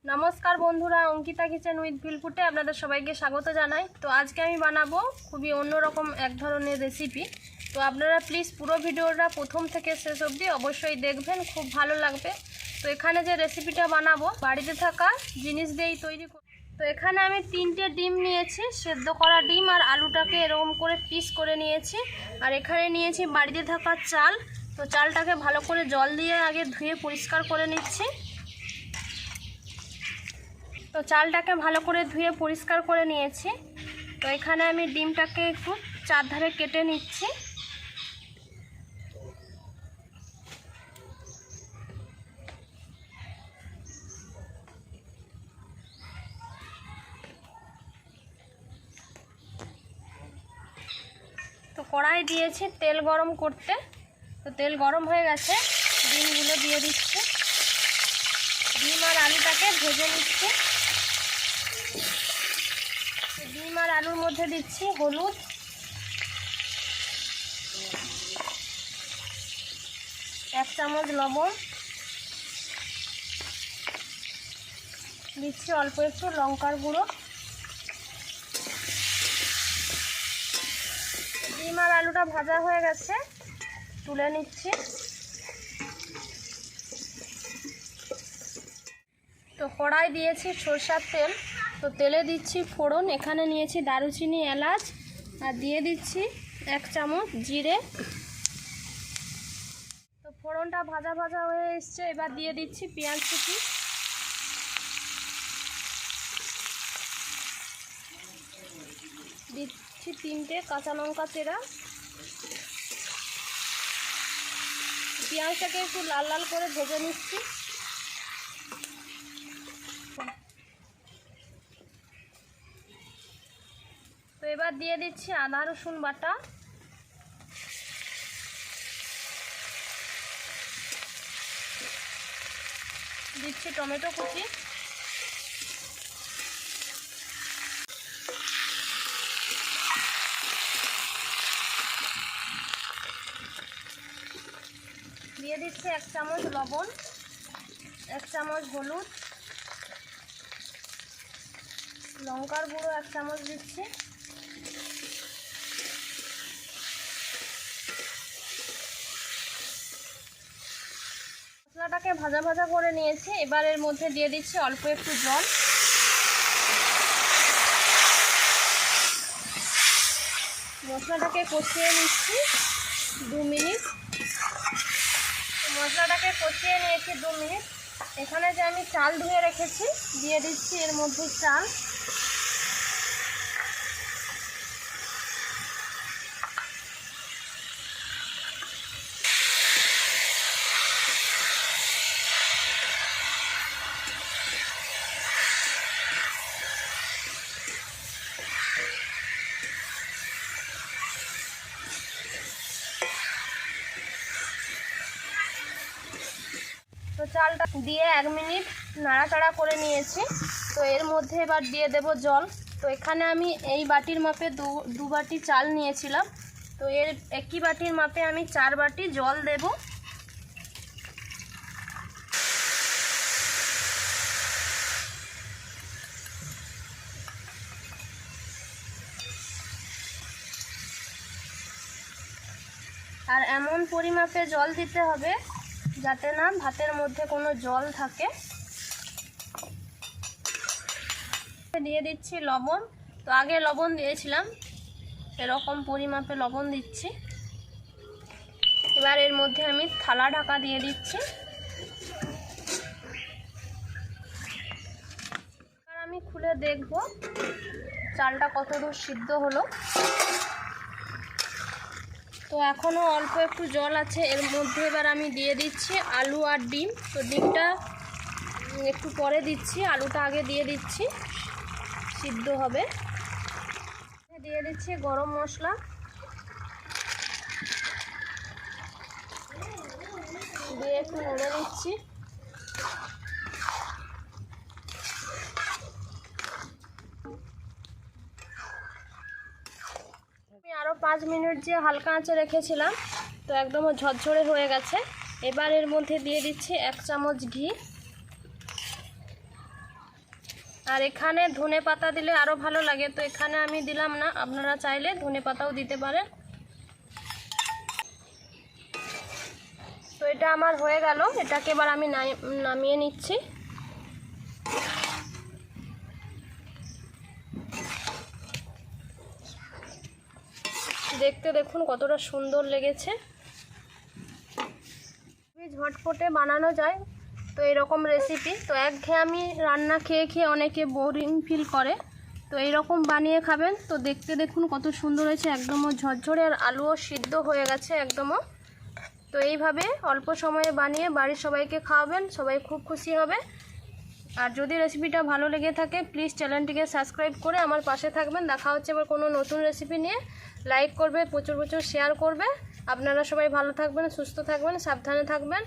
নমস্কার বন্ধুরা, Ankita kitchen with ভিলফুটে আপনাদের সবাইকে স্বাগত জানাই। তো আজকে আমি বানাবো খুবই অন্যরকম এক ধরনের রেসিপি। তো আপনারা প্লিজ পুরো ভিডিওটা প্রথম থেকে শেষ অবধি অবশ্যই দেখবেন, খুব ভালো লাগবে। তো এখানে যে রেসিপিটা বানাবো বাড়িতে থাকা জিনিস দিয়েই তৈরি। তো এখানে আমি 3টে ডিম নিয়েছি, সেদ্ধ করা ডিম, আর আলুটাকে এরকম করে পিস করে নিয়েছি। আর এখানে নিয়েছি বাড়িতে থাকা চাল। তো চালটাকে ভালো করে জল দিয়ে আগে ধুয়ে পরিষ্কার করে নিচ্ছি। তো চালটাকে ভালো করে ধুয়ে পরিষ্কার করে নিয়েছি। তো এখানে আমি ডিমটাকে একটু চারধারে কেটে নিচ্ছি। তো কড়াই দিয়েছি তেল গরম করতে। তো তেল গরম হয়ে গেছে, ডিমগুলো দিয়ে দিচ্ছি। ডিম আর আলুটাকে ভেজে নিচ্ছি। ডিম আর আলুর মধ্যে দিচ্ছি হলুদ, এক চামচ লবণ, দিচ্ছি অল্প একটু লঙ্কার গুঁড়ো। ডিম আর আলুটা ভাজা হয়ে গেছে, তুলে নিচ্ছি। তো কড়াই দিয়েছি সরষের তেল। তো তেলে দিচ্ছি ফোড়ন। এখানে নিয়েছি দারুচিনি, এলাচ, আর দিয়ে দিচ্ছি 1 চামচ জিরে। তো ফোড়নটা ভাজা ভাজা হয়ে এসছে, এবার দিয়ে দিচ্ছি পেঁয়াজ কুচি। দিচ্ছি 3টে কাঁচা লঙ্কা চেরা। পেঁয়াজটাকে একটু লাল লাল করে ভেজে নিচ্ছি। তো এবার দিয়ে দিচ্ছি আদা রসুন বাটা। দিচ্ছি টমেটো কুচি। দিয়ে দিচ্ছি 1 চামচ লবণ, 1 চামচ হলুদ, লঙ্কার গুঁড়ো 1 চামচ দিচ্ছি। মশলাটাকে ভাজা ভাজা করে নিয়েছি। এবার এর মধ্যে দিয়ে দিচ্ছি অল্প একটু জল। মশলাটাকে কষিয়ে নিচ্ছি 2 মিনিট। মশলাটাকে কষিয়ে নিয়েছি 2 মিনিট। এখানে যে আমি চাল ধুয়ে রেখেছি দিয়ে দিচ্ছি এর মধ্যে চাল। তো চালটা দিয়ে 1 মিনিট নাড়াচাড়া করে নিয়েছি। তো এর মধ্যে এবার দিয়ে দেব জল। তো এখানে আমি এই বাটির মাপে দু বাটি চাল নিয়েছিলাম। তো এর একই বাটির মাপে আমি 4 বাটি জল দেব। আর এমন পরিমাপে জল দিতে হবে যাতে না ভাতের মধ্যে কোনো জল থাকে। দিয়ে দিচ্ছি লবণ। তো আগে লবণ দিয়েছিলাম, এরকম পরিমাপে লবণ দিচ্ছি। এবার এর মধ্যে আমি থালা ঢাকা দিয়ে দিচ্ছি। এবার আমি খুলে দেখব চালটা কতদূর সিদ্ধ হলো। তো এখনও অল্প একটু জল আছে এর মধ্যে। এবার আমি দিয়ে দিচ্ছি আলু আর ডিম। তো ডিমটা একটু পরে দিচ্ছি, আলুটা আগে দিয়ে দিচ্ছি, সিদ্ধ হবে। দিয়ে দিচ্ছি গরম মশলা, দিয়ে একটু নেড়ে নিচ্ছি। আমি আরও 5 মিনিট যে হালকা আঁচে রেখেছিলাম, তো একদম ঝরঝরে হয়ে গেছে। এবার এর মধ্যে দিয়ে দিচ্ছি 1 চামচ ঘি। আর এখানে ধনে পাতা দিলে আরও ভালো লাগে, তো এখানে আমি দিলাম না, আপনারা চাইলে ধনে পাতাও দিতে পারেন। তো এটা আমার হয়ে গেল, এটাকে এবার আমি নামিয়ে নিচ্ছি। দেখতে দেখুন কতটা সুন্দর লেগেছে। খুবই ঝটপটে বানানো যায় তো এরকম রেসিপি। তো একঘেয়েমি রান্না খেয়ে খেয়ে অনেকে বোরিং ফিল করে, তো এইরকম বানিয়ে খাবেন। তো দেখতে দেখুন কত সুন্দর হয়েছে, একদমও ঝরঝরে, আর আলুও সিদ্ধ হয়ে গেছে একদমও। তো এইভাবে অল্প সময়ে বানিয়ে বাড়ির সবাইকে খাওয়াবেন, সবাই খুব খুশি হবে। আর যদি রেসিপিটা ভালো লেগে থাকে প্লিজ চ্যানেলটিকে সাবস্ক্রাইব করে আমার পাশে থাকবেন। দেখা হচ্ছে এবার কোনো নতুন রেসিপি নিয়ে। লাইক করবে, প্রচুর প্রচুর শেয়ার করবে। আপনারা সবাই ভালো থাকবেন, সুস্থ থাকবেন, সাবধানে থাকবেন।